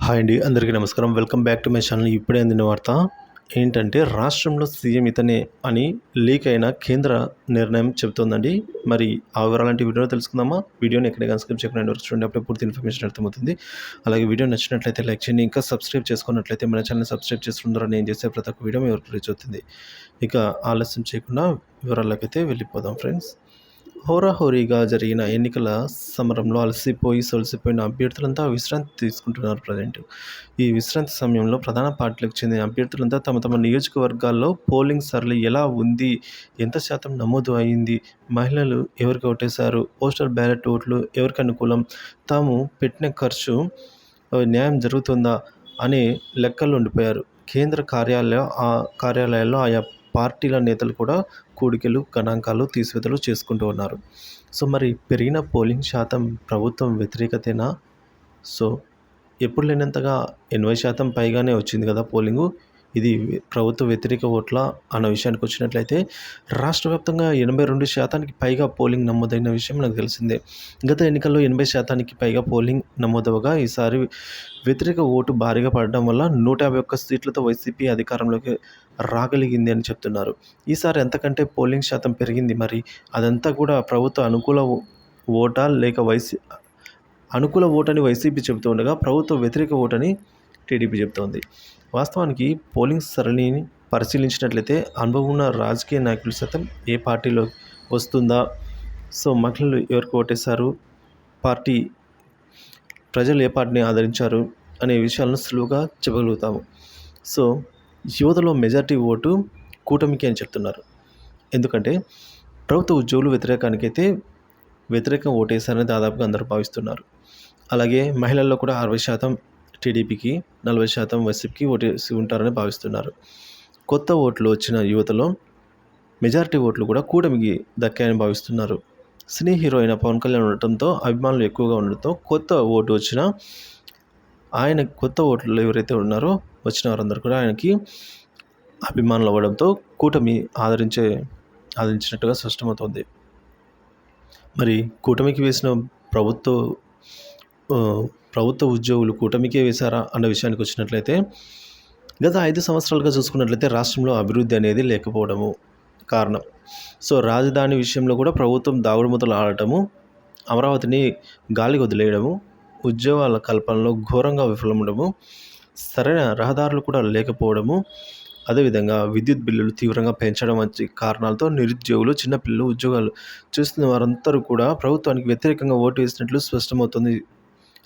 Hi అండి, అందరికీ నమస్కారం. Welcome back to my channel. ఇప్పుడే అందిన వార్త ఏంటంటే, రాష్ట్రంలో సీఎం ఇతనే అని లీక్ అయిన కేంద్ర నిర్ణయం చెబుతోందండి. మరి ఆ వివరాలంటే వీడియోలో తెలుసుకుందామా? వీడియోని ఎక్కడ కానీ స్కిప్ చేయకుండా వరకు చూడండి, అప్పుడే పూర్తి ఇన్ఫర్మేషన్ అర్థమవుతుంది. అలాగే వీడియో నచ్చినట్లయితే లైక్ చేయండి. ఇంకా సబ్స్క్రైబ్ చేసుకున్నట్లయితే మన ఛానల్ సబ్స్క్రైబ్ చేసుకున్న నేను చేసే ప్రతి ఒక్క వీడియో మీ వరకు రీచ్ అవుతుంది. ఇక ఆలస్యం చేయకుండా వివరాలకైతే వెళ్ళిపోదాం ఫ్రెండ్స్. హోరాహోరీగా జరిగిన ఎన్నికల సమరంలో సొలసిపోయిన అభ్యర్థులంతా విశ్రాంతి తీసుకుంటున్నారు ప్రజెంట్. ఈ విశ్రాంతి సమయంలో ప్రధాన పార్టీలకు చెందిన అభ్యర్థులంతా తమ తమ నియోజకవర్గాల్లో పోలింగ్ సరళి ఎలా ఉంది, ఎంత శాతం నమోదు అయింది, మహిళలు ఎవరికి ఓటేశారు, పోస్టల్ బ్యాలెట్ ఓట్లు ఎవరికి అనుకూలం, తాము పెట్టిన ఖర్చు న్యాయం జరుగుతుందా అనే లెక్కల్లో ఉండిపోయారు. కేంద్ర కార్యాలయాల్లో ఆయా పార్టీల నేతలు కూడా కూడికలు, గణాంకాలు, తీసివేతలు చేసుకుంటూ ఉన్నారు. సో మరి పెరిగిన పోలింగ్ శాతం ప్రభుత్వం వ్యతిరేకతేనా? సో ఎప్పుడు లేనంతగా 80% పైగానే వచ్చింది కదా పోలింగు. ఇది ప్రభుత్వ వ్యతిరేక ఓట్ల అన్న విషయానికి వచ్చినట్లయితే, రాష్ట్ర వ్యాప్తంగా 82% పైగా పోలింగ్ నమోదైన విషయం మనకు తెలిసిందే. గత ఎన్నికల్లో 80% పైగా పోలింగ్ నమోదవగా, ఈసారి వ్యతిరేక ఓటు భారీగా పడడం వల్ల 151 సీట్లతో వైసీపీ అధికారంలోకి రాగలిగింది అని చెప్తున్నారు. ఈసారి ఎంతకంటే పోలింగ్ శాతం పెరిగింది. మరి అదంతా కూడా ప్రభుత్వ అనుకూల ఓటా లేక అనుకూల ఓటని వైసీపీ చెబుతూ ఉండగా, ప్రభుత్వ వ్యతిరేక ఓటని టీడీపీ చెబుతోంది. వాస్తవానికి పోలింగ్ సరళిని పరిశీలించినట్లయితే, అనుభవం ఉన్న రాజకీయ నాయకులు సైతం ఏ పార్టీలో వస్తుందా, సో మహిళలు ఎవరికి ఓటేశారు, ప్రజలు ఏ పార్టీని ఆదరించారు అనే విషయాలను సులువుగా చెప్పగలుగుతాము. సో యువతలో మెజారిటీ ఓటు కూటమికి అని చెప్తున్నారు. ఎందుకంటే ప్రభుత్వ ఉద్యోగులు వ్యతిరేకంగా ఓటేశారని దాదాపుగా అందరూ భావిస్తున్నారు. అలాగే మహిళల్లో కూడా 60% టీడీపీకి, 40% వైసీపీకి ఓటేసి ఉంటారని భావిస్తున్నారు. కొత్త ఓట్లు వచ్చిన యువతలో మెజారిటీ ఓట్లు కూడా కూటమికి దక్కాయని భావిస్తున్నారు. సినీ హీరో అయిన పవన్ కళ్యాణ్ ఉండటంతో, అభిమానులు ఎక్కువగా ఉండటంతో కొత్త ఓట్లు ఎవరైతే ఉన్నారో వచ్చిన వారందరూ కూడా ఆయనకి అభిమానులు అవ్వడంతో కూటమి ఆదరించినట్టుగా స్పష్టమవుతోంది. మరి కూటమికి వేసిన ప్రభుత్వ ఉద్యోగులు కూటమికే వేశారా అన్న విషయానికి వచ్చినట్లయితే, గత 5 సంవత్సరాలుగా చూసుకున్నట్లయితే రాష్ట్రంలో అభివృద్ధి అనేది లేకపోవడము కారణం. సో రాజధాని విషయంలో కూడా ప్రభుత్వం దాగుడుమూతలు ఆడటము, అమరావతిని గాలికి వదిలేయడము, ఉద్యోగాల కల్పనలో ఘోరంగా విఫలమవడము, సరైన రహదారులు కూడా లేకపోవడము, అదేవిధంగా విద్యుత్ బిల్లులు తీవ్రంగా పెంచడం వంటి కారణాలతో నిరుద్యోగులు, చిన్నపిల్లలు ఉద్యోగాలు చూస్తున్న వారందరూ కూడా ప్రభుత్వానికి వ్యతిరేకంగా ఓటు వేసినట్లు స్పష్టమవుతుంది.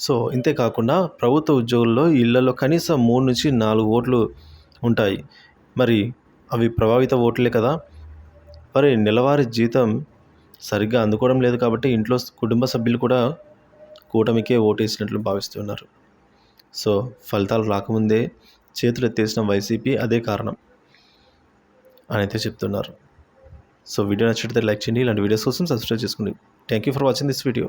సో ఇంతేకాకుండా ప్రభుత్వ ఉద్యోగుల్లో ఇళ్లలో కనీసం 3 నుంచి 4 ఓట్లు ఉంటాయి. మరి అవి ప్రభావిత ఓట్లే కదా. మరి నెలవారీ జీతం సరిగ్గా అందుకోవడం లేదు కాబట్టి ఇంట్లో కుటుంబ సభ్యులు కూడా కూటమికే ఓటేసినట్లు భావిస్తున్నారు. సో ఫలితాలు రాకముందే చేతులు ఎత్తేసిన వైసీపీ అదే కారణం అని అయితే చెప్తున్నారు. సో వీడియో నచ్చితే లైక్ చేయండి. ఇలాంటి వీడియోస్ కోసం సబ్స్క్రైబ్ చేసుకోండి. Thank you for watching this video.